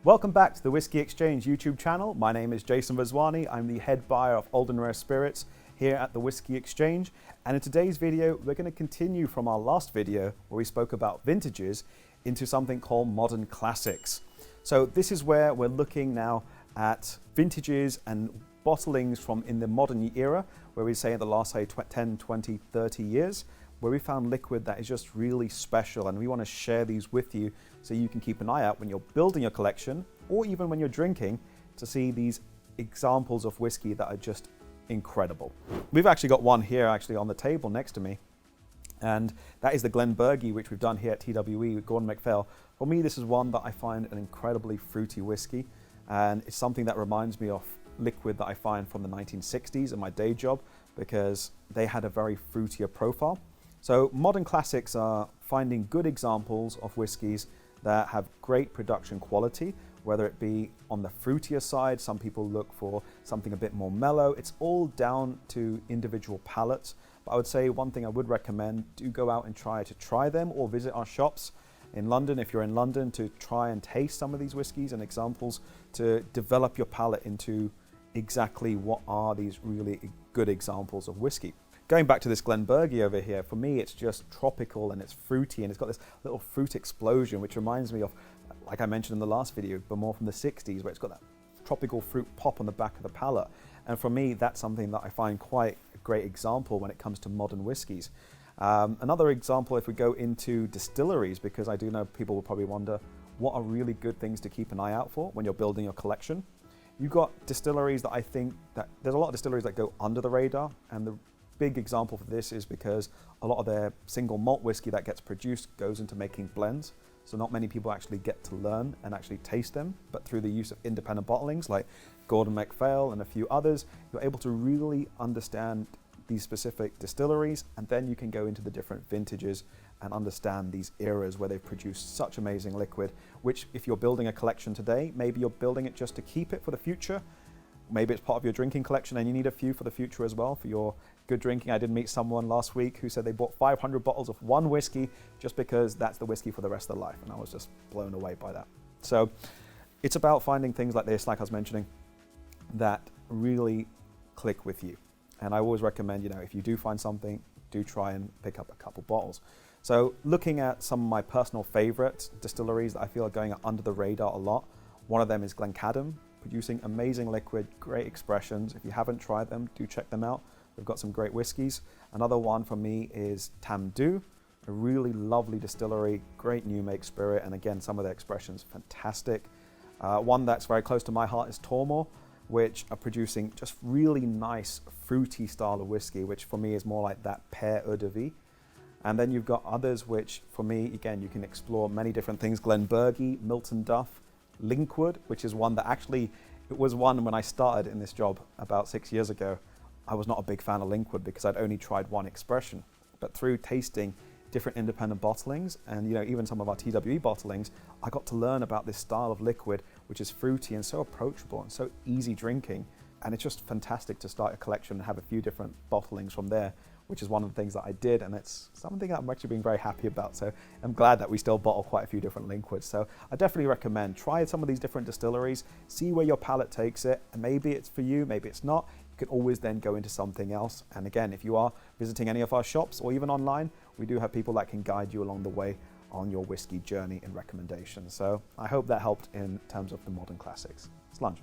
Welcome back to the Whiskey Exchange YouTube channel. My name is Jason Vaswani. I'm the head buyer of Old and Rare Spirits here at the Whiskey Exchange. And in today's video, we're going to continue from our last video where we spoke about vintages into something called modern classics. So this is where we're looking now at vintages and bottlings from in the modern era, where we say in the last 10, 20, 30 years, where we found liquid that is just really special, and we want to share these with you so you can keep an eye out when you're building your collection or even when you're drinking to see these examples of whiskey that are just incredible. We've actually got one here actually on the table next to me, and that is the Glenbergie, which we've done here at TWE with Gordon MacPhail. For me, this is one that I find an incredibly fruity whiskey, and it's something that reminds me of liquid that I find from the 1960s in my day job, because they had a very fruitier profile. So modern classics are finding good examples of whiskies that have great production quality, whether it be on the fruitier side. Some people look for something a bit more mellow. It's all down to individual palates. But I would say one thing I would recommend, do go out and try them, or visit our shops in London, if you're in London, to try and taste some of these whiskies and examples to develop your palate into exactly what are these really good examples of whiskey. Going back to this Glenbergie over here, for me it's just tropical and it's fruity, and it's got this little fruit explosion, which reminds me of, like I mentioned in the last video, but more from the 60s, where it's got that tropical fruit pop on the back of the palate. And for me, that's something that I find quite a great example when it comes to modern whiskies. Another example, if we go into distilleries, because I do know people will probably wonder, what are really good things to keep an eye out for when you're building your collection? You've got distilleries that I think that there's a lot of distilleries that go under the radar, and the big example for this is because a lot of their single malt whiskey that gets produced goes into making blends. So not many people actually get to learn and actually taste them, but through the use of independent bottlings like Gordon MacPhail and a few others, you're able to really understand these specific distilleries, and then you can go into the different vintages and understand these eras where they've produced such amazing liquid, which if you're building a collection today, maybe you're building it just to keep it for the future. Maybe it's part of your drinking collection and you need a few for the future as well for your good drinking. I did meet someone last week who said they bought 500 bottles of one whiskey just because that's the whiskey for the rest of their life. And I was just blown away by that. So it's about finding things like this, like I was mentioning, that really click with you. And I always recommend, if you do find something, do try and pick up a couple bottles. So looking at some of my personal favorite distilleries that I feel are going under the radar a lot, one of them is Glencadam, producing amazing liquid, great expressions. If you haven't tried them, do check them out. They've got some great whiskies. Another one for me is Tamdhu, a really lovely distillery, great new make spirit, and again, some of their expressions fantastic. One that's very close to my heart is Tormore, which are producing just really nice fruity style of whiskey, which for me is more like that pear eau de vie. And then you've got others which for me, again, you can explore many different things. Glenbergie, Milton Duff, Linkwood, which is one that actually, it was one when I started in this job about 6 years ago. I was not a big fan of Linkwood because I'd only tried one expression. But through tasting different independent bottlings and even some of our TWE bottlings, I got to learn about this style of liquid, which is fruity and so approachable and so easy drinking. And it's just fantastic to start a collection and have a few different bottlings from there, which is one of the things that I did, and it's something that I'm actually being very happy about. So I'm glad that we still bottle quite a few different Linkwoods. So I definitely recommend try some of these different distilleries, see where your palate takes it, and maybe it's for you, maybe it's not. You can always then go into something else. And again, if you are visiting any of our shops or even online, we do have people that can guide you along the way on your whiskey journey and recommendations. So I hope that helped in terms of the modern classics. Slàinte.